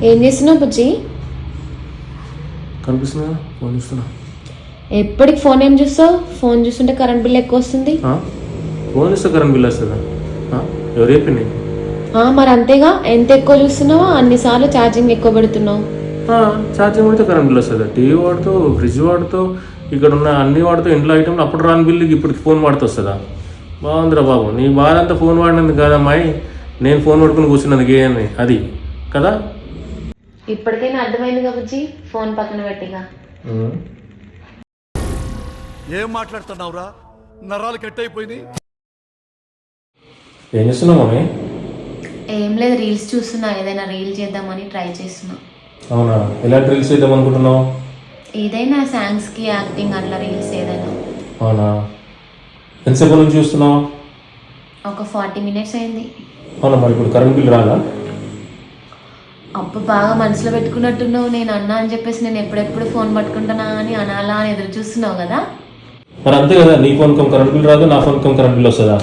ఏం చేస్తున్నావు బుజ్జి? కనిపిస్తున్నా, ఫోన్ చూస్తున్నా. ఎప్పటికి ఫోన్ ఏం చూస్తావు? ఫోన్ చూస్తుంటే కరెంట్ బిల్ ఎక్కువ వస్తుంది. ఫోన్ చూస్తే కరెంట్ బిల్ వస్తుందా? ఎవరు చెప్పింది? మరి అంతేగా, ఎంత ఎక్కువ చూస్తున్నావో అన్నిసార్లు ఛార్జింగ్ ఎక్కువ పెడుతున్నావు. ఛార్జింగ్ పడితే కరెంట్ బిల్ వస్తుందా? టీవీ వాడుతూ, ఫ్రిడ్జ్ వాడుతూ, ఇక్కడ ఉన్న అన్ని వాడుతూ, ఇంట్లో ఐటమ్ అప్పుడు రాని బిల్లుకి ఇప్పుడు ఫోన్ వాడుతూ వస్తుందా? బాగుందిరా బాబు, నీ బాధ అంతా ఫోన్ వాడినందుకు కాదమ్మాయి, నేను ఫోన్ పట్టుకుని కూర్చున్నందుకు ఏమని అది కదా. ఇప్పటికైనా అర్థమైందిగా బుజ్జి, ఫోన్ పక్కన పెట్టిగా. ఏం మాట్లాడుతున్నావురా? నరాలు కట్ అయిపోయింది. ఏం చేస్తున్నావు మమ్మీ? ఏం లేదు, రీల్స్ చూస్తున్నా. ఏదైనా రీల్ చేద్దామని ట్రై చేస్తున్నా. అవునా, ఎలాంటి రీల్స్ చేద్దాం అనుకుంటున్నావు? ఏదైనా సాంగ్స్కి యాక్టింగ్ అట్లా రీల్స్ ఏదైనా. అవునా, ఎంతసేపు నుంచి చూస్తున్నావు? ఒక 40 minutes అయింది. అవునా, మరి ఇప్పుడు కరెంట్ బిల్ రాదా? అప్పుడు బాగా మనసులో పెట్టుకున్నట్టున్నావు. నేను అన్నా అని చెప్పేసి నేను ఎప్పుడెప్పుడు ఫోన్ పట్టుకుంటున్నా అని అనాలా అని ఎదురు చూస్తున్నావు కదా. మరి అంతే కదా, నీ ఫోన్ కమ్ కరెంట్ బిల్ రాదు, నా ఫోన్ కమ్ కరెంట్ బిల్ వస్తుందా?